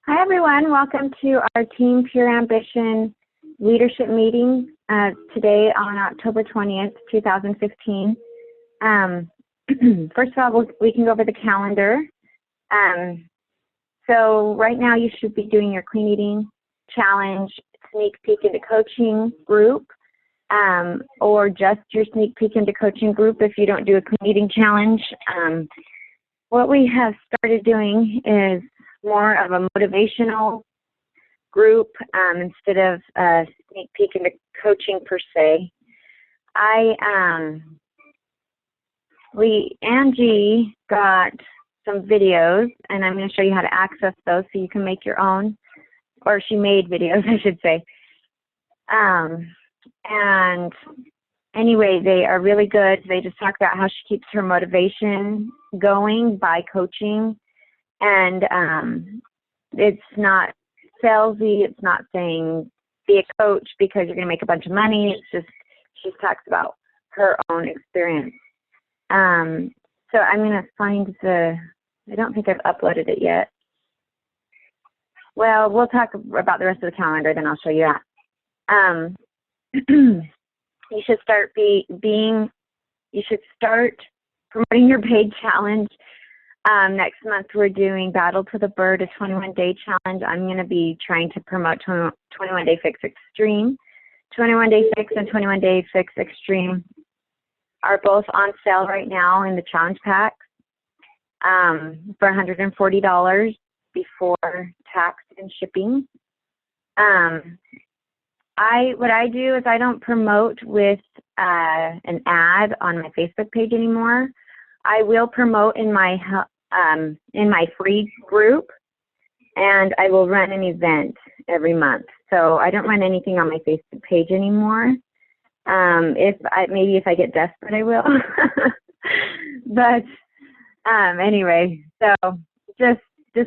Hi, everyone. Welcome to our Team Pure Ambition leadership meeting today on October 20th, 2015. First of all, we can go over the calendar. So right now you should be doing your clean eating challenge, sneak peek into coaching group, or just your sneak peek into coaching group if you don't do a clean eating challenge. What we have started doing is more of a motivational group instead of a sneak peek into coaching per se. Angie got some videos, and I'm going to show you how to access those so you can make your own, or she made videos, I should say. And anyway, they are really good. They just talk about how she keeps her motivation going by coaching. And it's not salesy. It's not saying be a coach because you're going to make a bunch of money. It's just she talks about her own experience. So I'm going to find I don't think I've uploaded it yet. Well, we'll talk about the rest of the calendar, then I'll show you that. You should start promoting your paid challenge. Next month we're doing Battle to the Bird, a 21-day challenge. I'm going to be trying to promote 21-day Fix Extreme. 21-day Fix and 21-day Fix Extreme are both on sale right now in the challenge packs for $140 before tax and shipping. What I do is I don't promote with an ad on my Facebook page anymore. I will promote in my free group, and I will run an event every month. So I don't run anything on my Facebook page anymore. Maybe if I get desperate, I will. But anyway, so just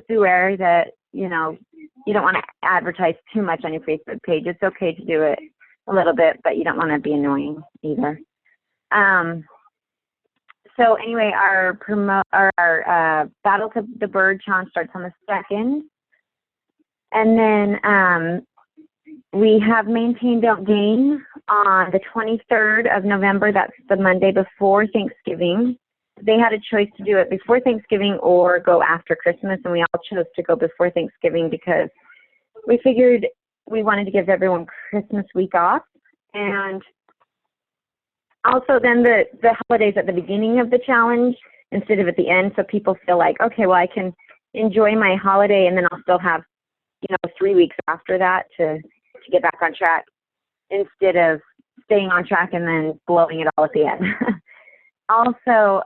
beware that you don't want to advertise too much on your Facebook page. It's okay to do it a little bit, but you don't want to be annoying either. So anyway, our Battle to the Bird challenge starts on the 2nd. And then we have Maintain, Don't Gain on the 23rd of November. That's the Monday before Thanksgiving. They had a choice to do it before Thanksgiving or go after Christmas, and we all chose to go before Thanksgiving because we figured we wanted to give everyone Christmas week off. And also then the holidays at the beginning of the challenge instead of at the end, so people feel like, okay, well, I can enjoy my holiday and then I'll still have 3 weeks after that to get back on track instead of staying on track and then blowing it all at the end. Also,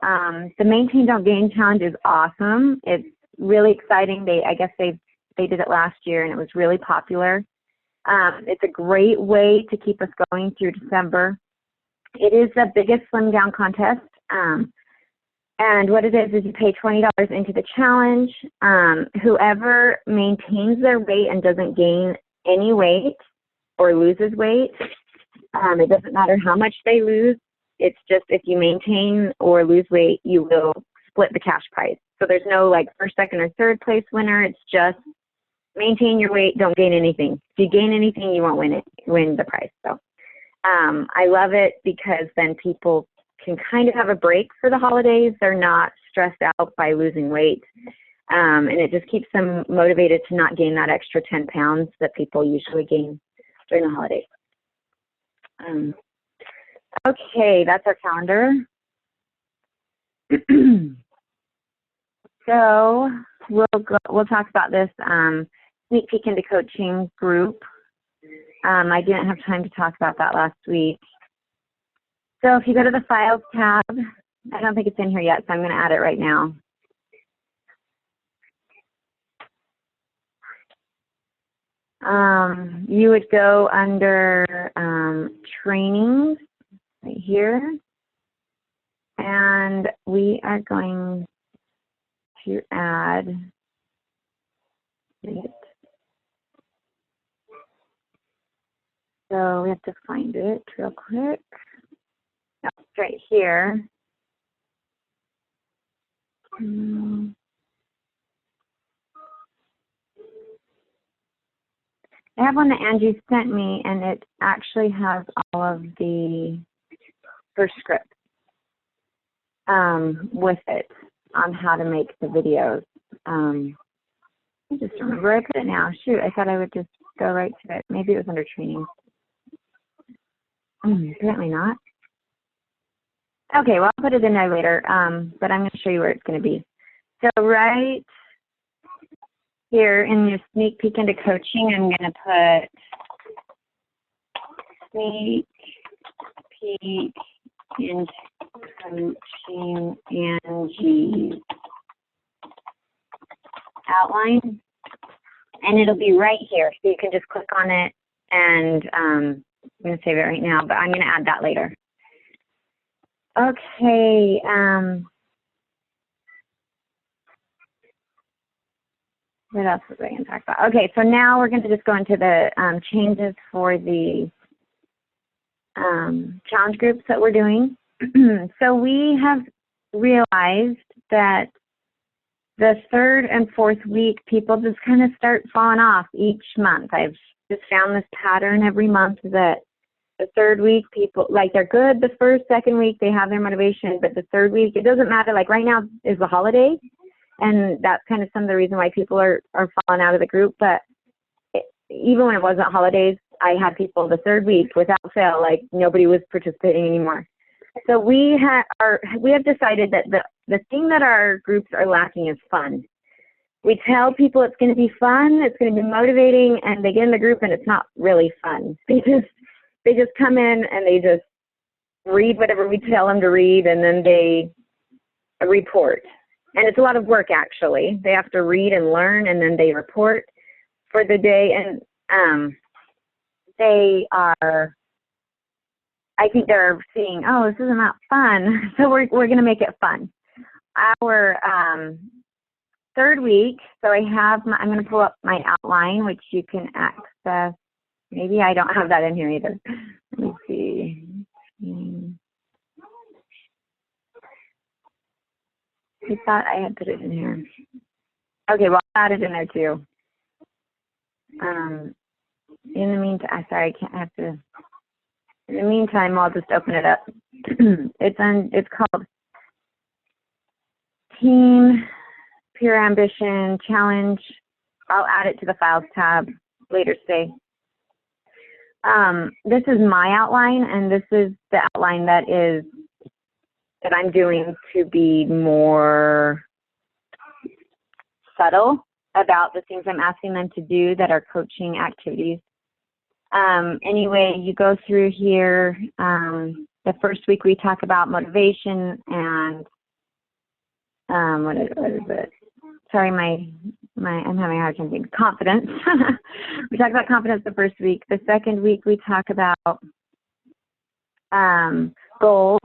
the Maintain Don't Gain challenge is awesome. It's really exciting. I guess they did it last year and it was really popular. It's a great way to keep us going through December. It is the biggest slim down contest, and what it is you pay $20 into the challenge. Whoever maintains their weight and doesn't gain any weight or loses weight, it doesn't matter how much they lose. It's just if you maintain or lose weight, you will split the cash prize. So there's no like first, second, or third place winner. It's just maintain your weight, don't gain anything. If you gain anything, you won't win the prize. So I love it because then people can kind of have a break for the holidays. They're not stressed out by losing weight. And it just keeps them motivated to not gain that extra 10 pounds that people usually gain during the holidays. Okay, that's our calendar. So we'll talk about this sneak peek into coaching group. I didn't have time to talk about that last week. So if you go to the Files tab, I don't think it's in here yet, so I'm going to add it right now. You would go under trainings right here, and we are going to add it. So we have to find it real quick. No, it's right here. I have one that Angie sent me, and it actually has all of the first scripts with it on how to make the videos. I just remember where I put it now. Shoot, I thought I would just go right to it. Maybe it was under training. Apparently not. Okay, well, I'll put it in there later, but I'm going to show you where it's going to be. So right here in your sneak peek into coaching, I'm going to put sneak peek into coaching Angie's outline, and it'll be right here, so you can just click on it, and I'm going to save it right now, but I'm going to add that later. Okay, what else was I going to talk about? Okay, so now we're going to just go into the changes for the challenge groups that we're doing. So we have realized that the third and fourth week, people just kind of start falling off each month. I've just found this pattern every month that the third week, people, like, they're good the first, second week, they have their motivation, but the third week, it doesn't matter. Like right now is the holiday, and that's kind of some of the reason why people are falling out of the group. But even when it wasn't holidays, I had people the third week without fail, like nobody was participating anymore. So we have decided that the thing that our groups are lacking is fun. We tell people it's going to be fun, it's going to be motivating, and they get in the group and it's not really fun. They just come in and they just read whatever we tell them to read, and then they report. And it's a lot of work, actually. They have to read and learn, and then they report for the day. And they are, I think they're seeing, oh, this isn't that fun. So we're going to make it fun. Our third week, so I'm going to pull up my outline, which you can access. Maybe I don't have that in here either. Let me see. I thought I had put it in here. Okay, well, I'll add it in there too. In the meantime, sorry, I have to. In the meantime, I'll just open it up. It's called Team Pure Ambition Challenge. I'll add it to the Files tab later today. This is my outline, and this is the outline that I'm doing to be more subtle about the things I'm asking them to do that are coaching activities. Anyway, you go through here. The first week we talk about motivation and what is it? Sorry, I'm having a hard time thinking. Confidence. We talk about confidence the first week. The second week we talk about goals.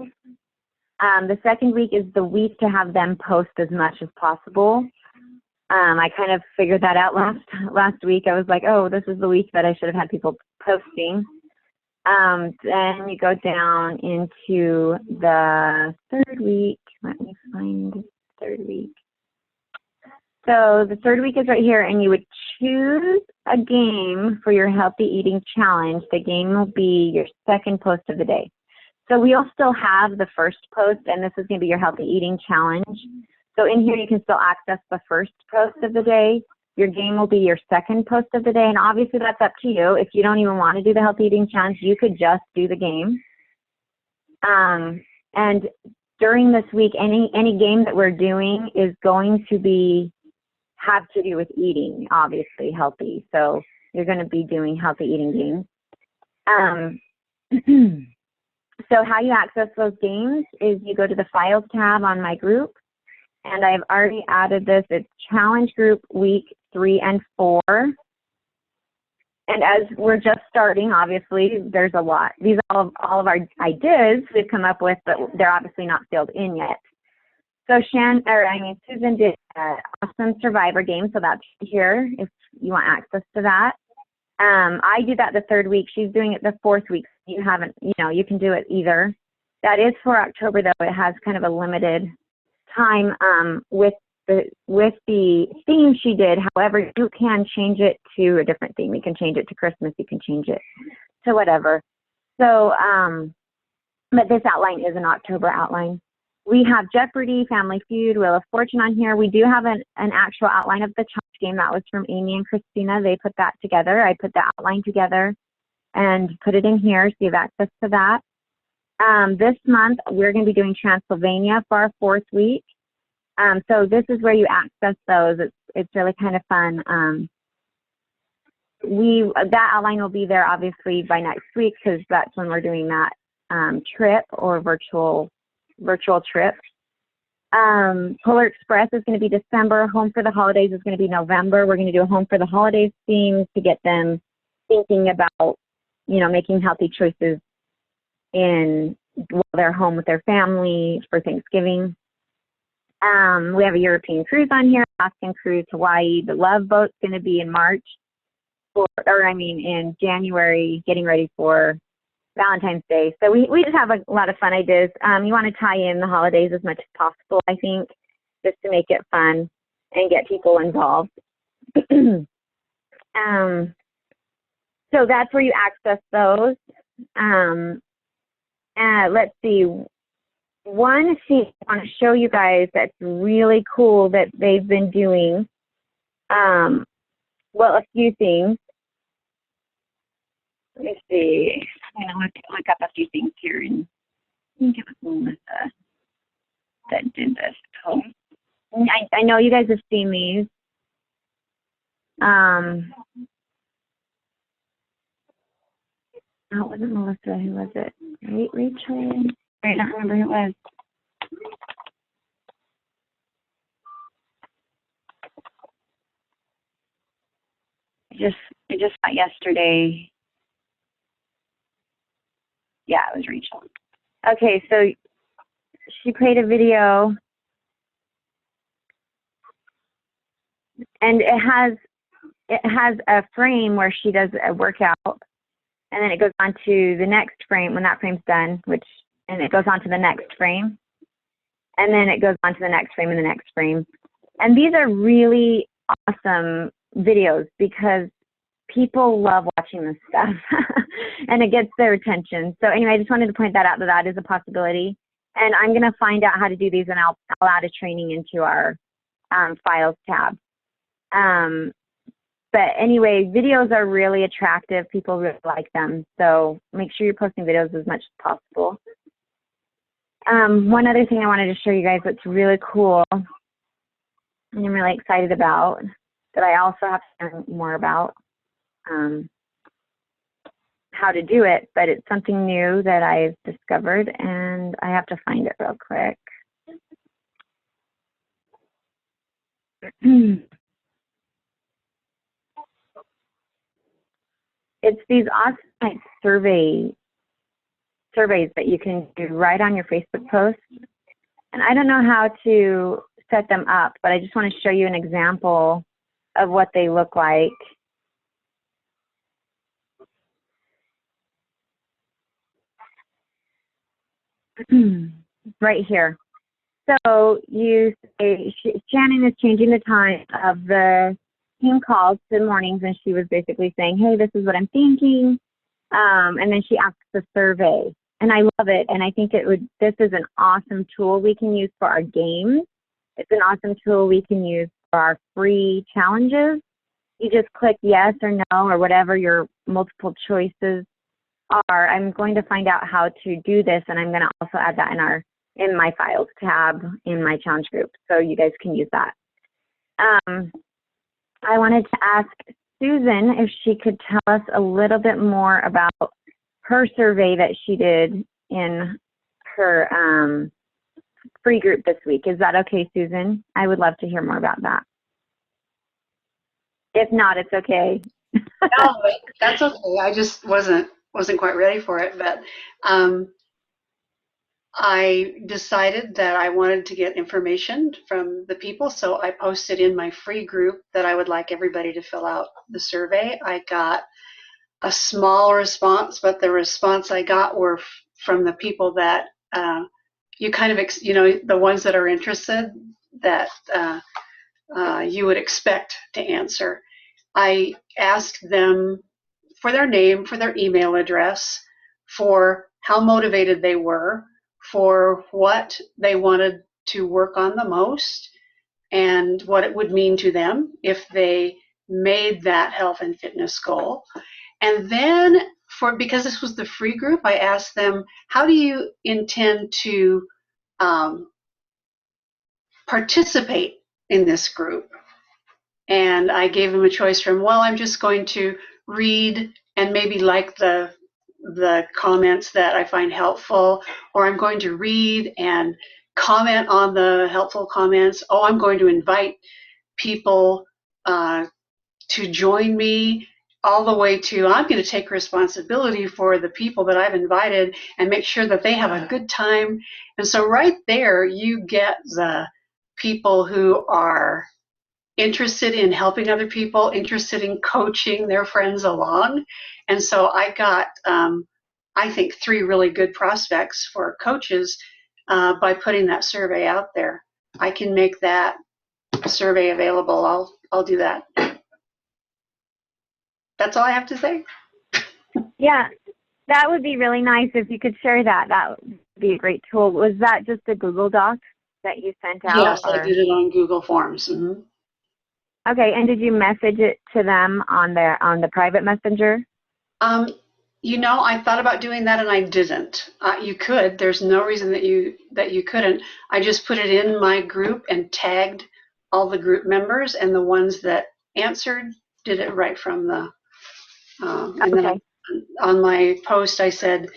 The second week is the week to have them post as much as possible. I kind of figured that out last week. I was like, oh, this is the week that I should have had people posting. Then you go down into the third week. Let me find the third week. So the third week is right here, and you would choose a game for your healthy eating challenge. The game will be your second post of the day. So we'll still have the first post, and this is going to be your healthy eating challenge. So in here, you can still access the first post of the day. Your game will be your second post of the day, and obviously that's up to you. If you don't even want to do the healthy eating challenge, you could just do the game. And during this week, any game that we're doing is going to have to do with eating, obviously healthy. So you're going to be doing healthy eating games. So how you access those games is you go to the Files tab on my group, and I've already added this. It's Challenge Group Week 3 and 4. And as we're just starting, obviously, there's a lot. These are all of our ideas we've come up with, but they're obviously not filled in yet. So Susan did an awesome Survivor game, so that's here if you want access to that. I do that the third week. She's doing it the fourth week. You can do it either. That is for October, though. It has kind of a limited time with the theme she did. However, you can change it to a different theme. You can change it to Christmas. You can change it to whatever. So, but this outline is an October outline. We have Jeopardy, Family Feud, Wheel of Fortune on here. We do have an actual outline of the challenge game. That was from Amy and Christina. They put that together. I put the outline together and put it in here so you have access to that. This month, we're going to be doing Transylvania for our 4th week. So this is where you access those. It's really kind of fun. That outline will be there obviously by next week because that's when we're doing that trip or virtual trip. Polar Express is going to be December. Home for the Holidays is going to be November. We're going to do a Home for the Holidays theme to get them thinking about, you know, making healthy choices while they're home with their family for Thanksgiving. We have a European cruise on here, Alaskan cruise, Hawaii. The Love Boat's going to be in March, in January, getting ready for Valentine's Day. So we just have a lot of fun ideas. You want to tie in the holidays as much as possible, I think, just to make it fun and get people involved. So that's where you access those. Let's see. One sheet I want to show you guys that's really cool that they've been doing. Well, a few things. Let me see. I'm going to look up a few things here. And I think it was Melissa that did this. Oh, I know you guys have seen these. Oh, it wasn't Melissa. Who was it? Rachel? I don't remember who it was. I just saw yesterday. Yeah, it was Rachel. Okay, so she played a video, and it has a frame where she does a workout, and then it goes on to the next frame when that frame's done, and it goes on to the next frame, and then it goes on to the next frame and the next frame. And these are really awesome videos because people love watching this stuff and it gets their attention. So anyway, I just wanted to point that out, that is a possibility. And I'm going to find out how to do these, and I'll add a training into our files tab. But anyway, videos are really attractive. People really like them. So make sure you're posting videos as much as possible. One other thing I wanted to show you guys that's really cool and I'm really excited about, that I also have to learn more about how to do it, but it's something new that I've discovered, and I have to find it real quick. It's these awesome surveys that you can do right on your Facebook post. And I don't know how to set them up, but I just want to show you an example of what they look like. Right here. So you say, Shannon is changing the time of the team calls to mornings, and she was basically saying, hey, this is what I'm thinking. And then she asks the survey. And I love it. And I think this is an awesome tool we can use for our games. It's an awesome tool we can use for our free challenges. You just click yes or no or whatever your multiple choices are. I'm going to find out how to do this, and I'm going to also add that in my files tab in my challenge group, so you guys can use that. I wanted to ask Susan if she could tell us a little bit more about her survey that she did in her free group this week. Is that okay, Susan? I would love to hear more about that. If not, it's okay. No, that's okay. I just wasn't quite ready for it, but I decided that I wanted to get information from the people, so I posted in my free group that I would like everybody to fill out the survey. I got a small response, but the response I got were from the people that you kind of, the ones that are interested, that you would expect to answer. I asked them for their name, for their email address, for how motivated they were, for what they wanted to work on the most, and what it would mean to them if they made that health and fitness goal. And then, because this was the free group, I asked them, how do you intend to participate in this group? And I gave them a choice from, well, I'm just going to read and maybe like the comments that I find helpful, or I'm going to read and comment on the helpful comments. Oh, I'm going to invite people to join me, all the way to I'm going to take responsibility for the people that I've invited and make sure that they have a good time. And so right there, you get the people who are interested in helping other people, interested in coaching their friends along. And so I got, I think, 3 really good prospects for coaches by putting that survey out there. I can make that survey available. I'll do that. That's all I have to say. Yeah, that would be really nice if you could share that. That would be a great tool. Was that just a Google Doc that you sent out? Yes, I did it on Google Forms. Mm-hmm. Okay, and did you message it to them on the private messenger? You know, I thought about doing that and I didn't. You could. There's no reason that you couldn't. I just put it in my group and tagged all the group members, and the ones that answered did it right from the. And then on my post, I said,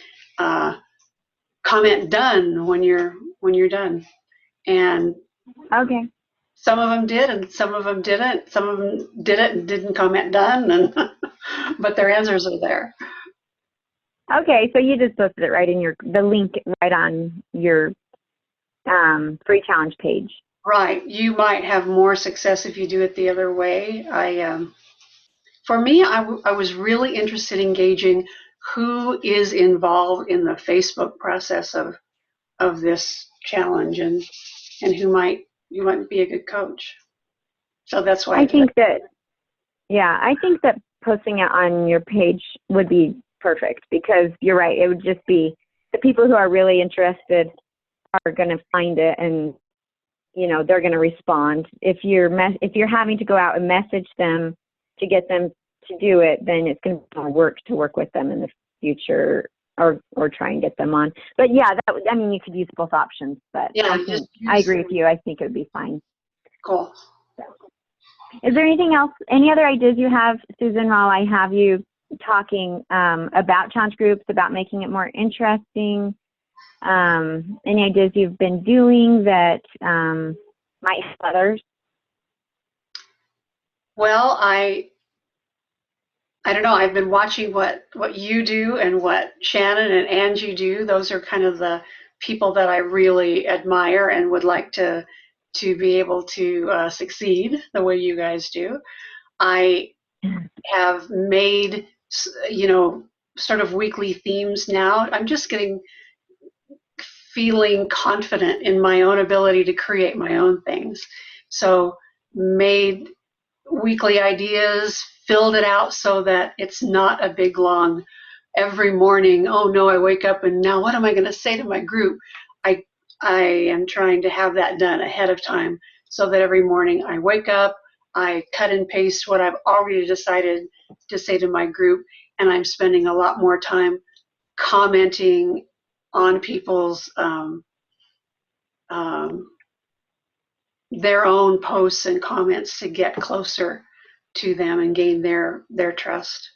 "Comment done when you're done," and okay. Some of them did, and some of them didn't. Some of them did it and didn't comment done, and but their answers are there. Okay, so you just posted it right in the link right on your free challenge page. Right. You might have more success if you do it the other way. For me, I was really interested in gauging who is involved in the Facebook process of this challenge, and who might be a good coach. So that's why I think that posting it on your page would be perfect, because you're right. It would just be the people who are really interested are going to find it, and they're going to respond. If you're having to go out and message them to get them to do it, then it's going to be work to work with them in the future, or try and get them on. But yeah, you could use both options. But yeah, I agree with you. I think it would be fine. Cool. So, is there anything else? Any other ideas you have, Susan, while I have you talking about challenge groups, about making it more interesting? Any ideas you've been doing that might help others? Well, I don't know. I've been watching what you do and what Shannon and Angie do. Those are kind of the people that I really admire and would like to be able to succeed the way you guys do. I have made, sort of weekly themes now. I'm just feeling confident in my own ability to create my own things. So made weekly ideas, filled it out so that it's not a big long every morning, oh no, I wake up and now what am I going to say to my group? I am trying to have that done ahead of time, so that every morning I wake up, I cut and paste what I've already decided to say to my group, and I'm spending a lot more time commenting on people's their own posts and comments to get closer to them and gain their trust.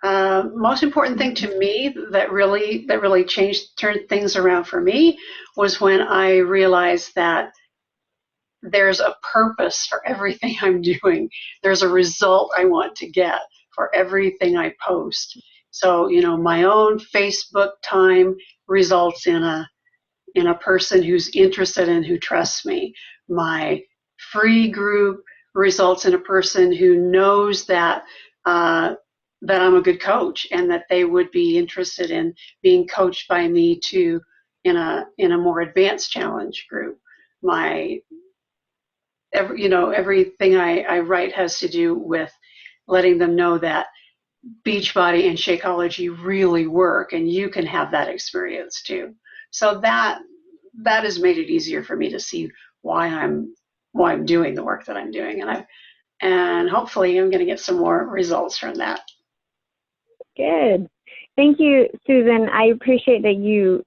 Most important thing to me that really turned things around for me was when I realized that there's a purpose for everything I'm doing. There's a result I want to get for everything I post. So, my own Facebook time results in a person who's interested and who trusts me. My free group results in a person who knows that that I'm a good coach and that they would be interested in being coached by me too in a more advanced challenge group. My everything I write has to do with letting them know that Beachbody and Shakeology really work, and you can have that experience too. So that has made it easier for me to see why I'm doing the work that I'm doing, and hopefully I'm going to get some more results from that. Good. Thank you, Susan. I appreciate that you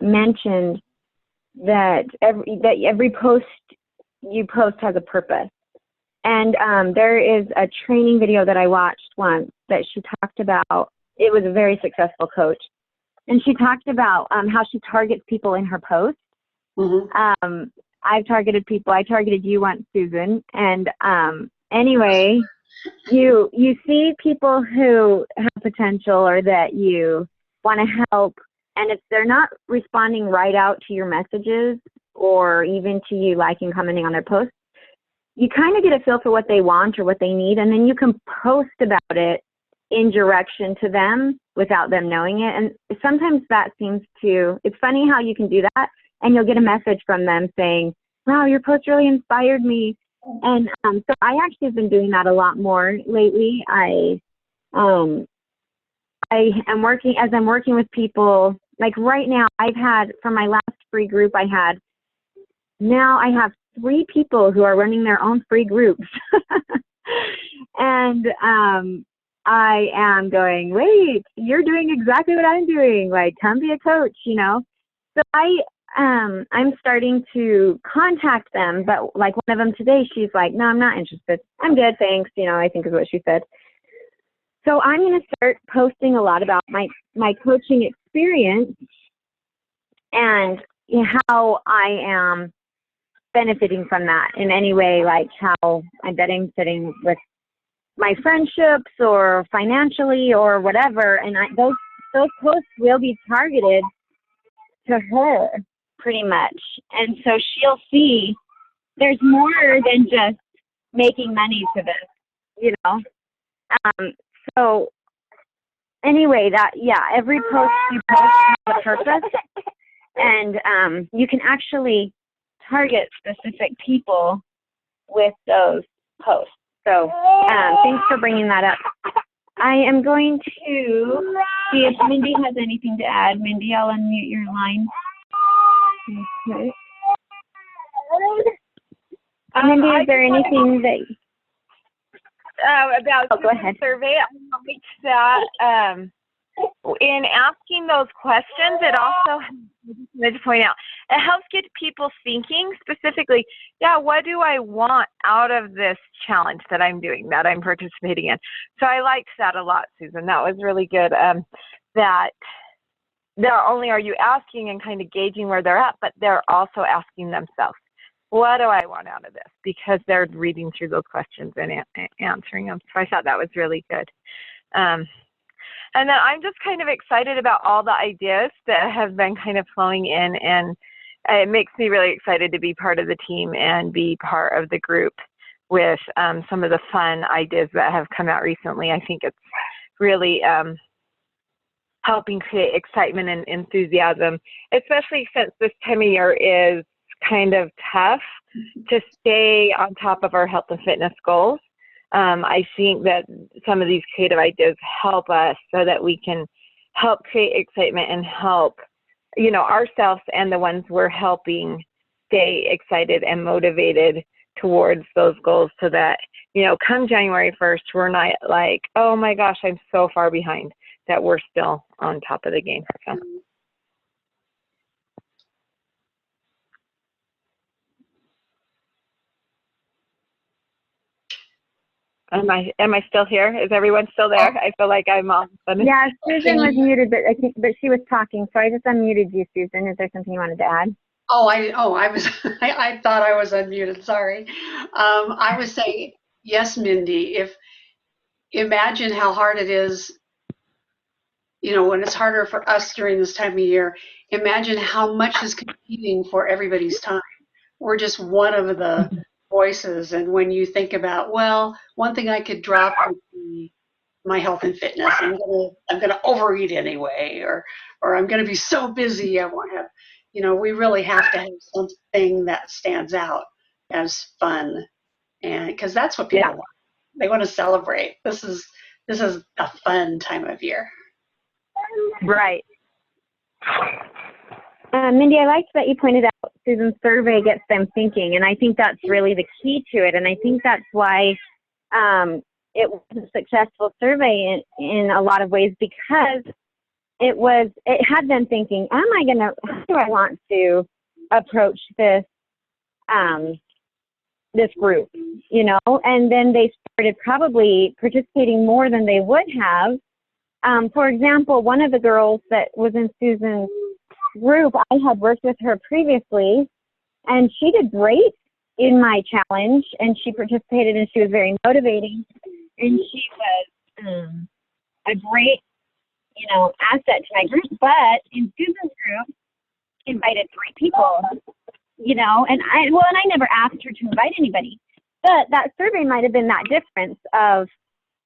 mentioned that every post you post has a purpose. And there is a training video that I watched once that she talked about. It was a very successful coach. And she talked about how she targets people in her posts. Mm-hmm. I've targeted people. I targeted you once, Susan. And anyway, you see people who have potential or that you want to help. And if they're not responding right out to your messages or even to you liking, commenting on their posts, you kind of get a feel for what they want or what they need, and then you can post about it in direction to them without them knowing it. And sometimes that seems to, it's funny how you can do that, and you'll get a message from them saying, wow, your post really inspired me. And so I actually have been doing that a lot more lately. I am working, as I'm working with people, like right now, I've had, for my last free group now I have 3 people who are running their own free groups. And I am going, wait, you're doing exactly what I'm doing. Like, come be a coach, So I'm starting to contact them, but like one of them today, she's like, no, I'm not interested. I'm good, thanks. I think is what she said. So I'm going to start posting a lot about my coaching experience and how I am benefiting from that in any way, like how I'm benefiting with my friendships or financially or whatever. And those posts will be targeted to her pretty much. And so she'll see there's more than just making money to this, So anyway, every post you post has a purpose, and you can actually target specific people with those posts. So thanks for bringing that up. I am going to see if Mindy has anything to add. Mindy, I'll unmute your line. Okay. Mindy, is there anything about go ahead. The survey? I liked that in asking those questions, it also, I just wanted to point out, it helps get people thinking specifically, what do I want out of this challenge that I'm doing, that I'm participating in? So I liked that a lot, Susan. That was really good. That not only are you asking and kind of gauging where they're at, but they're also asking themselves, what do I want out of this? Because they're reading through those questions and answering them. So I thought that was really good. And then I'm just kind of excited about all the ideas that have been kind of flowing in, and it makes me really excited to be part of the team and be part of the group with some of the fun ideas that have come out recently. I think it's really helping create excitement and enthusiasm, especially since this time of year is kind of tough to stay on top of our health and fitness goals. I think that some of these creative ideas help us so that we can help create excitement and help, ourselves and the ones we're helping stay excited and motivated towards those goals so that, come January 1st, we're not like, oh my gosh, I'm so far behind, that we're still on top of the game. So. Am I still here? Is everyone still there? I feel like I'm on. Yeah, Susan was muted, but she was talking, so I just unmuted you, Susan. Is there something you wanted to add? I was. I thought I was unmuted. Sorry. I was saying yes, Mindy. Imagine how hard it is. When it's harder for us during this time of year. Imagine how much is competing for everybody's time. We're just one of the voices, and when you think about, well, one thing I could drop would be my health and fitness. I'm gonna overeat anyway, or I'm gonna be so busy I won't have. We really have to have something that stands out as fun, and because that's what people Yeah. want. They want to celebrate. This is a fun time of year. Right. Mindy, I liked that you pointed out Susan's survey gets them thinking, and I think that's really the key to it. And I think that's why it was a successful survey in a lot of ways, because it had them thinking, how do I want to approach this this group, you know? And then they started probably participating more than they would have. For example, one of the girls that was in Susan's group, I had worked with her previously, and she did great in my challenge, and she participated, and she was very motivating, and she was a great, you know, asset to my group. But in Susan's group, she invited 3 people, you know, and I never asked her to invite anybody, but that survey might have been that difference of,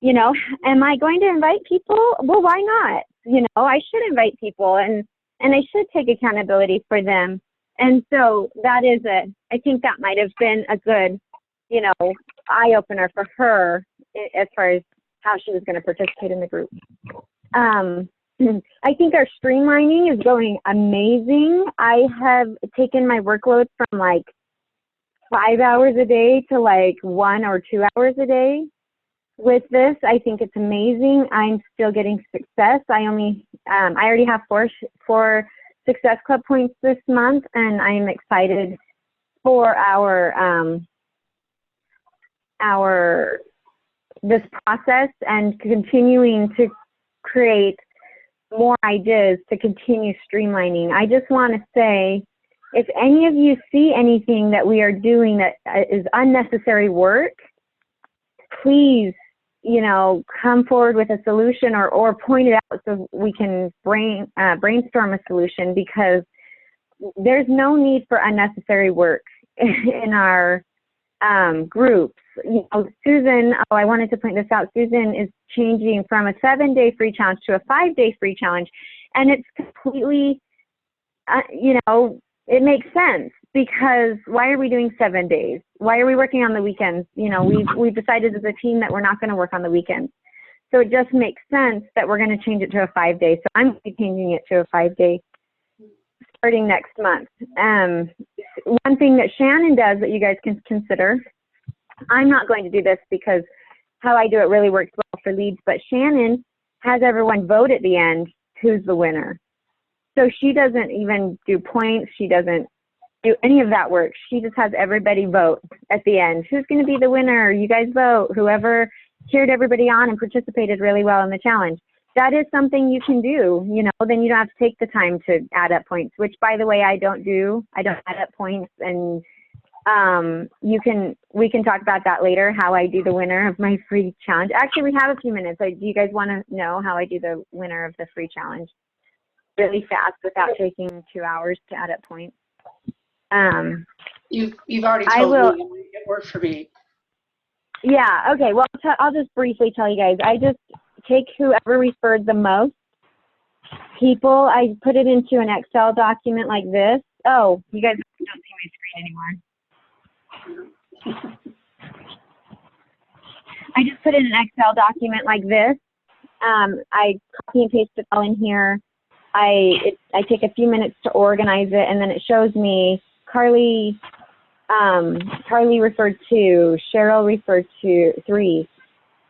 you know, am I going to invite people? Well, why not? You know, I should invite people, and I should take accountability for them. And so that is I think that might have been a good, you know, eye opener for her as far as how she was going to participate in the group. I think our streamlining is going amazing. I have taken my workload from like 5 hours a day to like 1 or 2 hours a day. With this, I think it's amazing. I'm still getting success. I already have four Success Club points this month, and I'm excited for this process and continuing to create more ideas to continue streamlining. I just want to say, if any of you see anything that we are doing that is unnecessary work, please, you know, come forward with a solution or point it out so we can brainstorm a solution, because there's no need for unnecessary work in our groups. You know, Susan, I wanted to point this out. Susan is changing from a 7-day free challenge to a 5-day free challenge, and it's completely, you know, it makes sense, because why are we doing 7 days? Why are we working on the weekends? You know, we've decided as a team that we're not going to work on the weekends. So it just makes sense that we're going to change it to a 5-day. So I'm going to be changing it to a 5-day starting next month. One thing that Shannon does that you guys can consider, I'm not going to do this because how I do it really works well for leads, but Shannon has everyone vote at the end who's the winner. So she doesn't even do points. She doesn't do any of that work. She just has everybody vote at the end. Who's going to be the winner? You guys vote. Whoever cheered everybody on and participated really well in the challenge. That is something you can do, you know, then you don't have to take the time to add up points, which, by the way, I don't do. I don't add up points, and we can talk about that later, how I do the winner of my free challenge. Actually, we have a few minutes. Do you guys want to know how I do the winner of the free challenge really fast without taking 2 hours to add up points? You've already told me it worked for me. Yeah, okay, well, I'll just briefly tell you guys. I just take whoever referred the most people, I put it into an Excel document like this. Oh, you guys don't see my screen anymore. I just put it in an Excel document like this. I copy and paste it all in here. I take a few minutes to organize it, and then it shows me Carly referred 2, Cheryl referred to 3,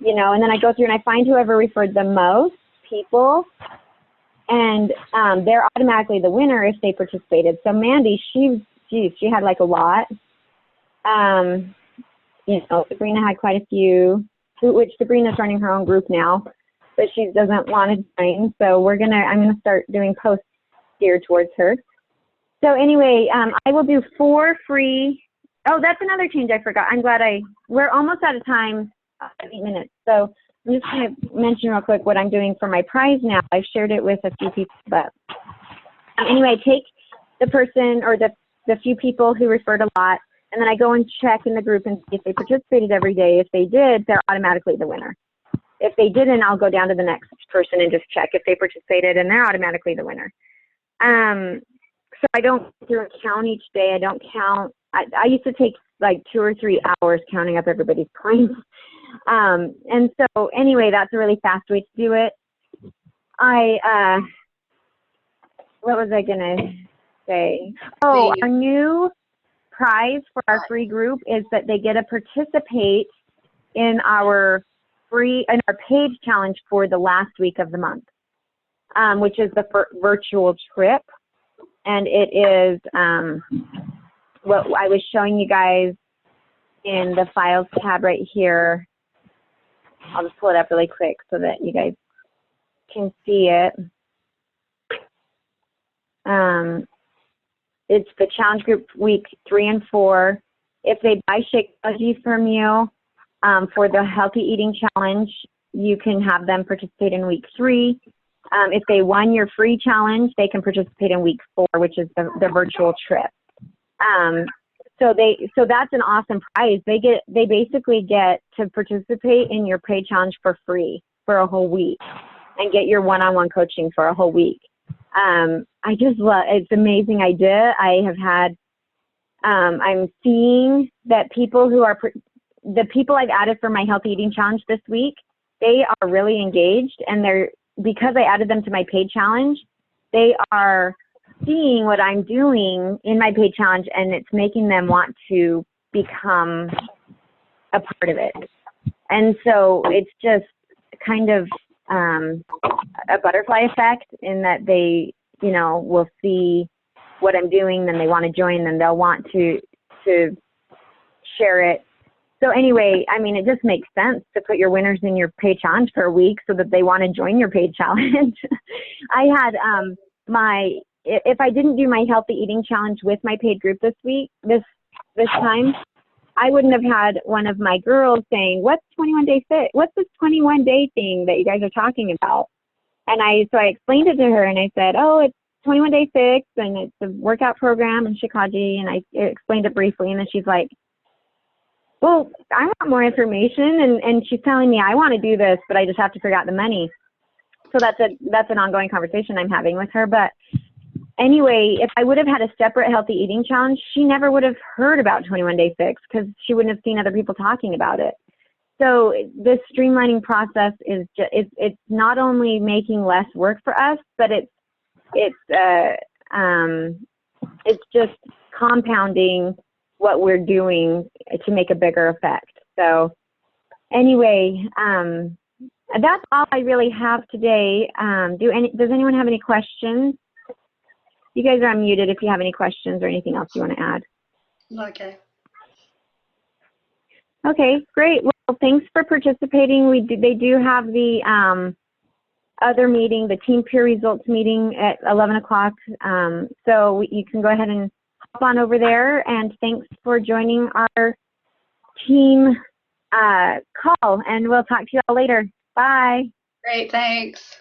you know, and then I go through and I find whoever referred the most people, and they're automatically the winner if they participated. So Mandy, she had like a lot. You know, Sabrina had quite a few, which Sabrina's running her own group now, but she doesn't want to join. So I'm gonna start doing posts geared towards her. So anyway, I will do 4 free. Oh, that's another change I forgot. I'm glad we're almost out of time, 8 minutes. So I'm just going to mention real quick what I'm doing for my prize now. I've shared it with a few people, but anyway, take the person or the few people who referred a lot, and then I go and check in the group and see if they participated every day. If they did, they're automatically the winner. If they didn't, I'll go down to the next person and just check if they participated, and they're automatically the winner. So I don't do a count each day. I don't count. I used to take like 2 or 3 hours counting up everybody's points. And so anyway, that's a really fast way to do it. What was I gonna say? Oh, our new prize for our free group is that they get to participate in our page challenge for the last week of the month, which is the virtual trip. And it is what I was showing you guys in the files tab right here. I'll just pull it up really quick so that you guys can see it. It's the challenge group week 3 and 4. If they buy Shakeology from you for the healthy eating challenge, you can have them participate in week 3. If they won your free challenge, they can participate in week 4, which is the virtual trip. So that's an awesome prize. They basically get to participate in your paid challenge for free for a whole week and get your one-on-one coaching for a whole week. I just love, it's an amazing idea. I have had, I'm seeing that people who are, the people I've added for my healthy eating challenge this week, they are really engaged, and because I added them to my paid challenge, they are seeing what I'm doing in my paid challenge, and it's making them want to become a part of it. And so it's just kind of a butterfly effect in that they, you know, will see what I'm doing, then they want to join, then they'll want to share it. So anyway, I mean, it just makes sense to put your winners in your paid challenge for a week so that they want to join your paid challenge. I had if I didn't do my healthy eating challenge with my paid group this time, I wouldn't have had one of my girls saying, "What's 21 Day Fit? What's this 21 day thing that you guys are talking about?" And so I explained it to her, and I said, "Oh, it's 21 Day Fix, and it's a workout program in Shakeology," and I explained it briefly, and then she's like, "Well, I want more information," and she's telling me, "I want to do this, but I just have to figure out the money." So that's an ongoing conversation I'm having with her. But anyway, if I would have had a separate healthy eating challenge, she never would have heard about 21 Day Fix because she wouldn't have seen other people talking about it. So this streamlining process is it's not only making less work for us, but it's just compounding what we're doing to make a bigger effect. So anyway, that's all I really have today. Does anyone have any questions? You guys are unmuted if you have any questions or anything else you want to add. Okay. Okay, great. Well, thanks for participating. They do have the other meeting, the team peer results meeting at 11 o'clock. So you can go ahead and hop on over there. And thanks for joining our team call. And we'll talk to you all later. Bye. Great, thanks.